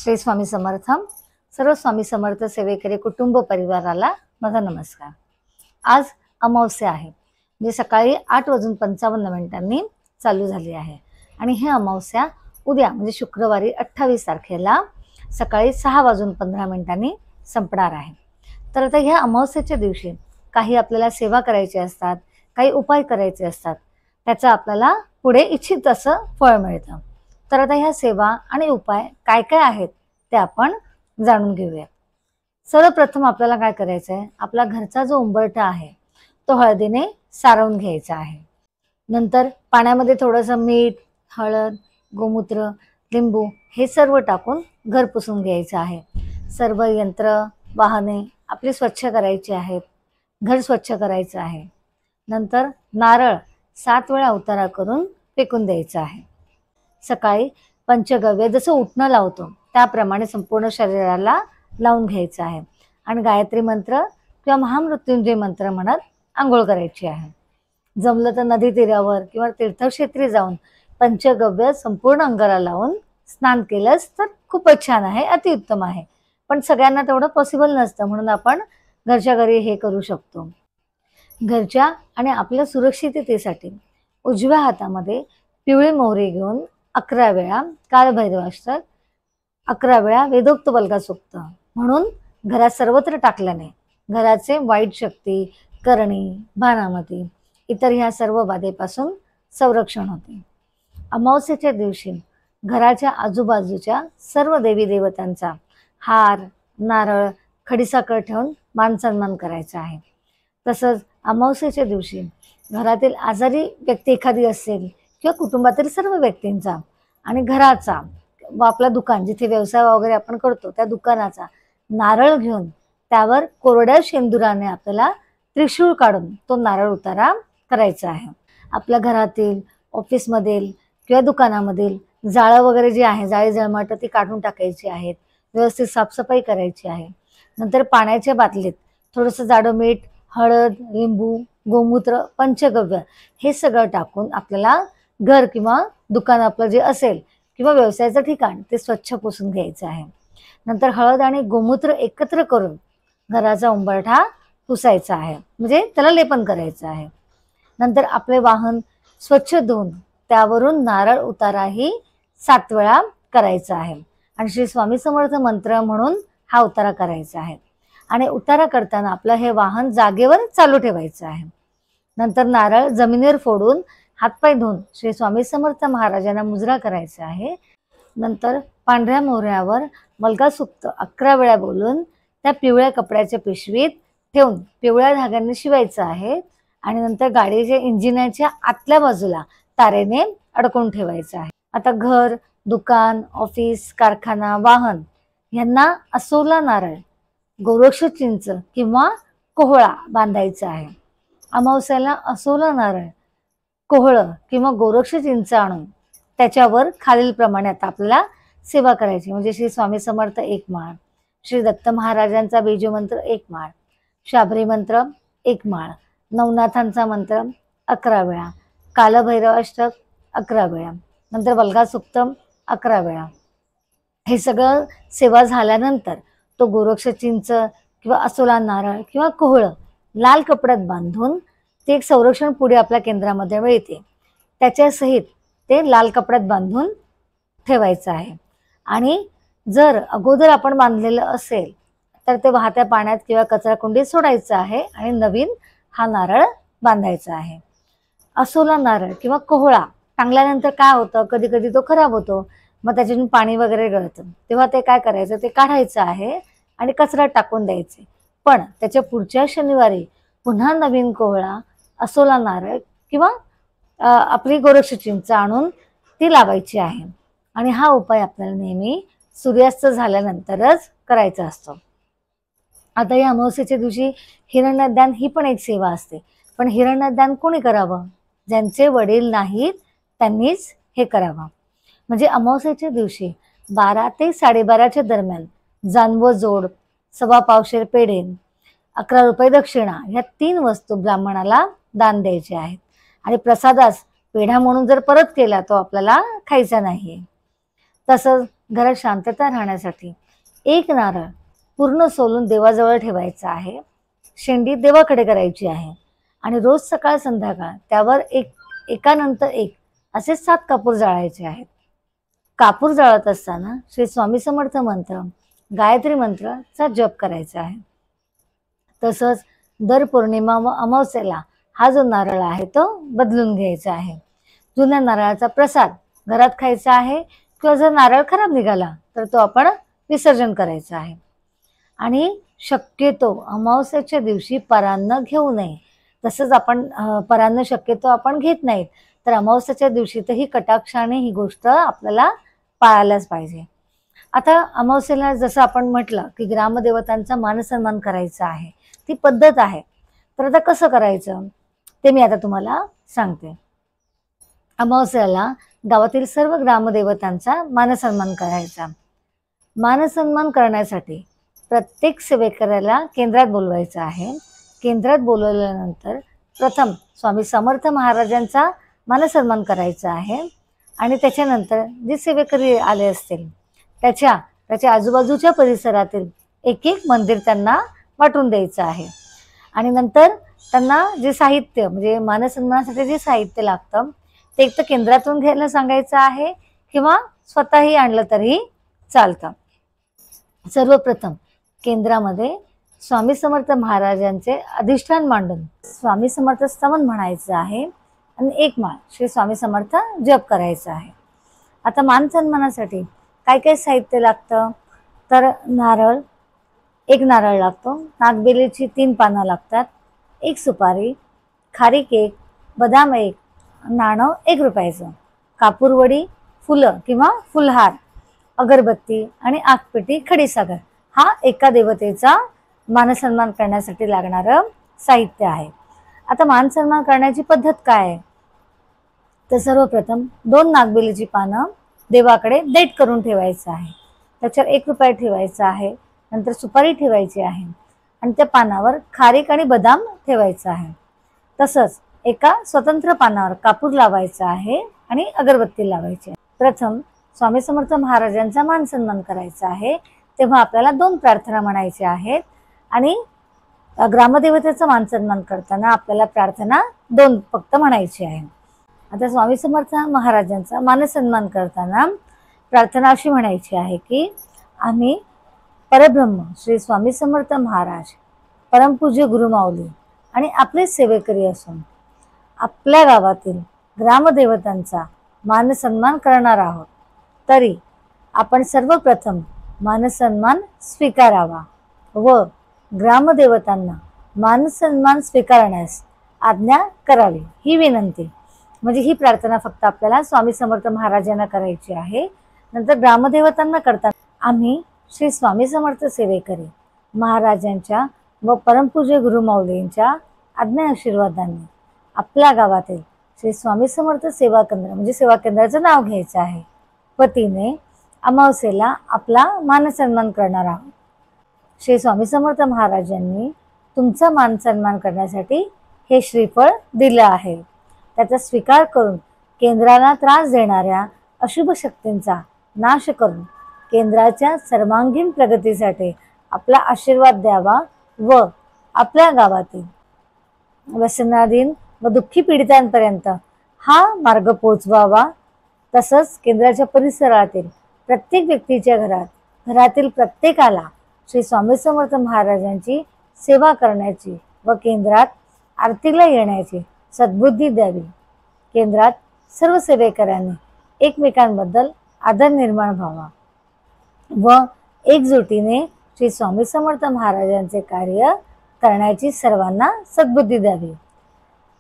श्री स्वामी समर्थ. सर्व स्वामी समर्थ सेवेकरी कुटुंब परिवाराला माझा नमस्कार. आज अमावस्या आहे, म्हणजे सकाळी 8:55 चालू झाली आहे आणि ही अमावस्या उद्या म्हणजे शुक्रवारी 28 तारखेला सकाळी 6:15 संपणार आहे. तर आता ह्या अमावस्येच्या दिवशी काही आपल्याला सेवा करायची असतात, काही उपाय करायचे असतात, त्याचं आपल्याला पुढे इच्छित असं फळ मिळतं. तर आता ह्या सेवा आणि उपाय काय काय आहेत ते आपण जाणून घेऊया. सर्वप्रथम आपल्याला काय करायचं आहे, आपला घरचा जो उंबरठा आहे तो हळदीने सारवून घ्यायचा आहे. नंतर पाण्यामध्ये थोडंसं मीठ, हळद, गोमूत्र, लिंबू हे सर्व टाकून घर पुसून घ्यायचं आहे. सर्व यंत्र वाहने आपली स्वच्छ करायची आहेत, घर स्वच्छ करायचं आहे. नंतर नारळ 7 वेळा उतारा करून फेकून द्यायचं आहे. सकाळी पंचगव्य जसं उठणं लावतो त्याप्रमाणे संपूर्ण शरीराला लावून घ्यायचं आहे आणि गायत्री मंत्र किंवा महामृत्युंजय मंत्र म्हणत आंघोळ करायची आहे. जमलं तर नदी तीरावर किंवा तीर्थक्षेत्री जाऊन पंचगव्य संपूर्ण अंगाला लावून स्नान केलंच तर खूपच छान आहे, अतिउत्तम आहे. पण सगळ्यांना तेवढं पॉसिबल नसतं, म्हणून आपण घरच्या घरी हे करू शकतो. घरच्या आणि आपल्या सुरक्षिततेसाठी उजव्या हातामध्ये पिवळी मोहरी घेऊन 11 वेळा कालभैरवाष्टक, 11 वेळा वेदोक्त बल्गासुक्त म्हणून घरात सर्वत्र टाकल्याने घराचे वाईट शक्ती, करणी, भानामती इतर ह्या सर्व बाधेपासून संरक्षण होते. अमावस्येच्या दिवशी घराच्या आजूबाजूच्या सर्व देवी देवतांचा हार, नारळ, खडीसाखर ठेवून मानसन्मान करायचा आहे. तसंच अमावस्येच्या दिवशी घरातील आजारी व्यक्ती एखादी असेल किंवा कुटुंबातील सर्व व्यक्तींचा आणि घराचा व आपलं दुकान जिथे व्यवसाय वगैरे आपण करतो त्या दुकानाचा नारळ घेऊन त्यावर कोरड्या शेंदुराने आपल्याला त्रिशूळ काढून तो नारळ उतारा करायचा आहे. आपल्या घरातील, ऑफिसमधील किंवा दुकानामधील जाळं वगैरे जे आहे, जाळी जळमाट ती काढून टाकायची आहेत. व्यवस्थित साफसफाई करायची आहे. नंतर पाण्याच्या बाटलीत थोडंसं जाडं मीठ, हळद, लिंबू, गोमूत्र, पंचगव्य हे सगळं टाकून आपल्याला घर किंवा दुकान आपलं जे असेल किंवा व्यवसायाचं ठिकाण ते स्वच्छ पुसून घ्यायचं आहे. नंतर हळद आणि गोमूत्र एकत्र करून घराचा उंबरठा पुसायचा आहे, म्हणजे त्याला लेपन करायचं आहे. नंतर आपले वाहन स्वच्छ धुवून त्यावरून नारळ उताराही 7 वेळा करायचा आहे आणि श्री स्वामी समर्थ मंत्र म्हणून हा उतारा करायचा आहे. आणि उतारा करताना आपलं हे वाहन जागेवर चालू ठेवायचं आहे. नंतर नारळ जमिनीवर फोडून हातपाय धुवून श्री स्वामी समर्थ महाराजांना मुजरा करायचा आहे. नंतर पांढऱ्या मोहऱ्यावर मल्कासुक्त 11 वेळा बोलून त्या पिवळ्या कपड्याच्या पिशवीत ठेवून पिवळ्या धाग्यांनी शिवायचं आहे आणि नंतर गाडीच्या इंजिनाच्या आतल्या बाजूला तारेने अडकवून ठेवायचं आहे. आता घर, दुकान, ऑफिस, कारखाना, वाहन यांना असोला नारळ, गोरक्ष चिंच किंवा कोहळा बांधायचा आहे. अमावस्याला असोला नारळ, कोहळं किंवा गोरक्ष चिंच आणून त्याच्यावर खालील प्रमाणे आता आपल्याला सेवा करायची, म्हणजे श्री स्वामी समर्थ 1 माळ, श्री दत्त महाराजांचा बीजमंत्र 1 माळ, शाबरी मंत्र 1 माळ, नवनाथांचा मंत्र 11 वेळा, कालभैरवाष्टक 11 वेळा, नंतर वल्गासुक्तम 11 वेळा. हे सगळं सेवा झाल्यानंतर तो गोरक्ष चिंच किंवा असोला नारळ किंवा कोहळं लाल कपड्यात बांधून ते एक संरक्षण पुढे आपल्या केंद्रामध्ये मिळते, त्याच्यासहित ते लाल कपड्यात बांधून ठेवायचं आहे. आणि जर अगोदर आपण बांधलेलं असेल तर ते वाहत्या पाण्यात किंवा कचराकुंडीत सोडायचं आहे आणि नवीन हा नारळ बांधायचा आहे. असोला नारळ किंवा कोहळा टांगल्यानंतर काय होतं, कधी कधी तो खराब होतो, मग त्याच्यातून पाणी वगैरे गळतं, तेव्हा ते काय करायचं, ते काढायचं आहे आणि कचऱ्यात टाकून द्यायचे. पण त्याच्या पुढच्या शनिवारी पुन्हा नवीन कोहळा, असोला नारळ किंवा आपली गोरक्ष चिंच आणून ती लावायची आहे. आणि हा उपाय आपल्याला नेहमी सूर्यास्त झाल्यानंतरच करायचा असतो. आता या अमावस्येच्या दिवशी हिरण्यदान ही पण एक सेवा असते, पण हिरण्यदान कोणी करावं, ज्यांचे वडील नाहीत त्यांनीच हे करावं. म्हणजे अमावस्येच्या दिवशी 12 ते 12:30च्या दरम्यान जानवं जोड, 1.25 पावशेर पेढे, 11 रुपये दक्षिणा ह्या 3 वस्तू ब्राह्मणाला दान द्यायचे आहेत. आणि प्रसादास पेढा म्हणून जर परत केला तो आपल्याला खायचा नाही. तसंच घरात शांतता राहण्यासाठी एक नारळ पूर्ण सोलून देवाजवळ ठेवायचा आहे. शेंडी देवाकडे करायची आहे आणि रोज सकाळ संध्याकाळ त्यावर एकानंतर एक असे 7 कापूर जाळायचे आहेत. कापूर जाळत असताना श्री स्वामी समर्थ मंत्र, गायत्री मंत्राचा जप करायचा आहे. तसंच दर पौर्णिमा व अमावस्येला हा जो नारळ आहे तो बदलून घ्यायचा आहे. जुन्या नारळाचा प्रसाद घरात खायचा आहे किंवा जर नारळ खराब निघाला तर तो आपण विसर्जन करायचा आहे. आणि शक्यतो अमावस्येच्या दिवशी परान्न घेऊ नये. तसंच आपण परान्न शक्यतो आपण घेत नाहीत, तर अमावस्येच्या दिवशी तर ही कटाक्षाने ही गोष्ट आपल्याला पाळायलाच पाहिजे. आता अमावस्येला जसं आपण म्हटलं की ग्रामदेवतांचा मानसन्मान करायचा आहे, ती पद्धत आहे. तर आता कसं करायचं ते मी आता तुम्हाला सांगते. अमावस्येला गावातील सर्व ग्रामदेवतांचा मानसन्मान करायचा. मानसन्मान करण्यासाठी प्रत्येक सेवेकऱ्याला केंद्रात बोलवायचं आहे. केंद्रात बोलवल्यानंतर प्रथम स्वामी समर्थ महाराजांचा मानसन्मान करायचा आहे आणि त्याच्यानंतर जे सेवेकरी आले असतील त्याच्या आजूबाजूच्या परिसरातील एक मंदिर त्यांना वाटून द्यायचं आहे. आणि नंतर त्यांना जे साहित्य म्हणजे मानसन्मानासाठी जे साहित्य लागतं ते एक तर केंद्रातून घ्यायला सांगायचं आहे किंवा स्वतःही आणलं तरी चालतं. सर्वप्रथम केंद्रामध्ये स्वामी समर्थ महाराजांचे अधिष्ठान मांडून स्वामी समर्थ स्तवन म्हणायचं आहे आणि एक माळ श्री स्वामी समर्थ जप करायचा आहे. आता मानसन्मानासाठी काय काय साहित्य लागतं तर एक नारळ लागतो, नागबेलीची 3 पानं लागतात, 1 सुपारी, खारीक 1, बदाम 1, नाणं 1 रुपयाचं, कापूरवडी, फुलं किंवा फुलहार, अगरबत्ती आणि आगपेटी, खडीसाखर हा एका देवतेचा मानसन्मान करण्यासाठी लागणारं साहित्य आहे. आता मानसन्मान करण्याची पद्धत काय आहे तर सर्वप्रथम 2 नागबेलीची पानं देवाकडे देठ करून ठेवायचं आहे. त्याच्यावर 1 रुपया ठेवायचा आहे, नंतर सुपारी ठेवायची आहे आणि त्या पानावर खारीक आणि बदाम ठेवायचं आहे. तसंच एका स्वतंत्र पानावर कापूर लावायचा आहे आणि अगरबत्ती लावायची आहे. प्रथम स्वामी समर्थ महाराजांचा मानसन्मान करायचा आहे, तेव्हा आपल्याला 2 प्रार्थना म्हणायच्या आहेत आणि ग्रामदेवतेचा मानसन्मान करताना आपल्याला प्रार्थना 2 फक्त म्हणायची आहे. आता स्वामी समर्थ महाराजांचा मानसन्मान करताना प्रार्थना अशी म्हणायची आहे की आम्ही परब्रह्म श्री स्वामी समर्थ महाराज, परमपूज्य गुरुमाऊली आणि आपले सेवेकरी असून आपल्या गावातील ग्रामदेवतांचा मानसन्मान करणार आहोत. तरी आपण सर्वप्रथम मानसन्मान स्वीकारावा व ग्रामदेवतांना मानसन्मान स्वीकारण्यास आज्ञा करावी ही विनंती. म्हणजे ही प्रार्थना फक्त आपल्याला स्वामी समर्थ महाराजांना करायची आहे. नंतर ग्रामदेवतांना करताना आम्ही श्री स्वामी समर्थ सेवेकरी महाराजांच्या व परमपूज्य गुरुमाऊलींच्या आज्ञा आशीर्वादांनी आपल्या गावातील श्री स्वामी समर्थ सेवा केंद्र म्हणजे सेवा केंद्राचं नाव घ्यायचं आहे. पतीने अमावस्येला आपला मानसन्मान करणार आहोत. श्री स्वामी समर्थ महाराजांनी तुमचा मानसन्मान करण्यासाठी हे श्रीफळ दिलं आहे. त्याचा स्वीकार करून केंद्राला त्रास देणाऱ्या अशुभ शक्तींचा नाश करून केंद्राच्या सर्वांगीण प्रगतीसाठी आपला आशीर्वाद द्यावा व आपल्या गावातील व्यसनाधीन व दुःखी पीडितांपर्यंत हा मार्ग पोचवावा. तसंच केंद्राच्या परिसरातील प्रत्येक व्यक्तीच्या घरातील प्रत्येकाला श्री स्वामी समर्थ महाराजांची सेवा करण्याची व केंद्रात आरतीला येण्याची सद्बुद्धी द्यावी. केंद्रात सर्व सेवेकऱ्यांनी एकमेकांबद्दल आदर निर्माण व्हावा व एकजुटीने श्री स्वामी समर्थ महाराजांचे कार्य करण्याची सर्वांना सद्बुद्धी द्यावी.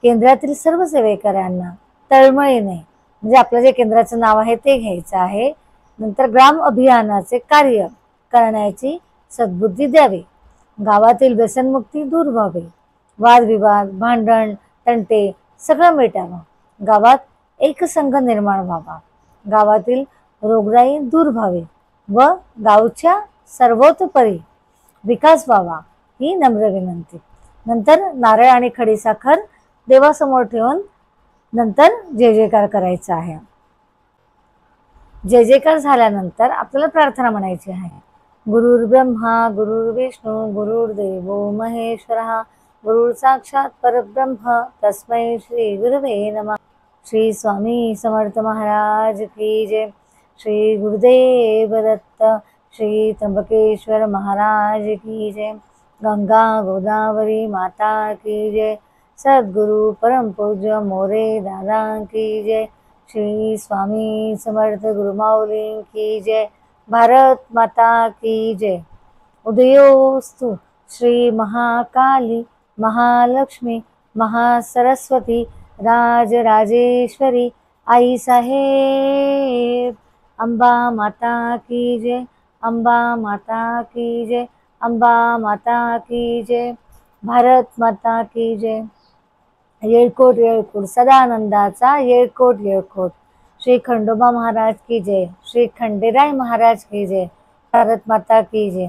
केंद्रातील सर्व सेवेकऱ्यांना तळमळीने म्हणजे आपलं जे केंद्राचं नाव आहे ते घ्यायचं आहे. नंतर ग्राम अभियानाचे कार्य करण्याची सद्बुद्धी द्यावी. गावातील व्यसनमुक्ती दूर व्हावी. वादविवाद, भांडण, तंटे सगळं मिटावं. गावात एकसंघ निर्माण व्हावा. गावातील रोगराई दूर व्हावी व गावच्या सर्वतोपरी विकास व्हावा ही नम्र विनंती. नंतर नारळ आणि खडीसाखर देवासमोर ठेवून नंतर जय जयकार करायचा आहे. जय जयकार झाल्यानंतर आपल्याला प्रार्थना म्हणायची आहे. गुरुर्ब्रह्मा गुरुर्विष्णू गुरुर्देवो महेश्वरः गुरुर साक्षात परब्रह्म तस्मै श्री गुरवे नमः. श्री स्वामी समर्थ महाराज की जय. श्री गुरुदेव दत्त. श्री त्र्यंबकेश्वर महाराज की जय. गंगा गोदावरी माता की जय. सद्गुरु परम पूज्य मोरे दादा की जय. श्री स्वामी समर्थ गुरुमाऊली की जय. भारत माता की जय. उदयोस्तु श्री महाकाली महालक्ष्मी महासरस्वती राजराजेश्वरी आई साहेब. अंबा माता की जय. अंबा माता की जय. अंबा माता की जय. भारत माता की जय. येळकोट येळकोट सदानंदाचा येळकोट येळकोट. श्री खंडोबा महाराज की जय. श्री खंडेराय महाराज की जय. भारत माता की जय.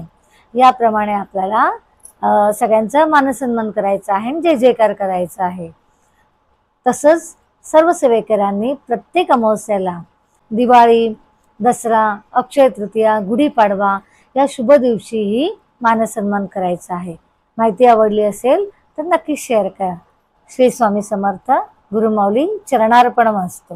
याप्रमाणे आपल्याला सगळ्यांचा मानसन्मान करायचा आहे, जय जयकार करायचा आहे. तसंच सर्व सेवेकरांनी प्रत्येक अमावस्याला दिवाळी, दसरा, अक्षय तृतीया, गुढीपाडवा या शुभ दिवशीही मानसन्मान करायचा आहे. माहिती आवडली असेल तर नक्की शेअर करा. श्री स्वामी समर्थ. गुरुमाऊली चरणार्पणमस्तु.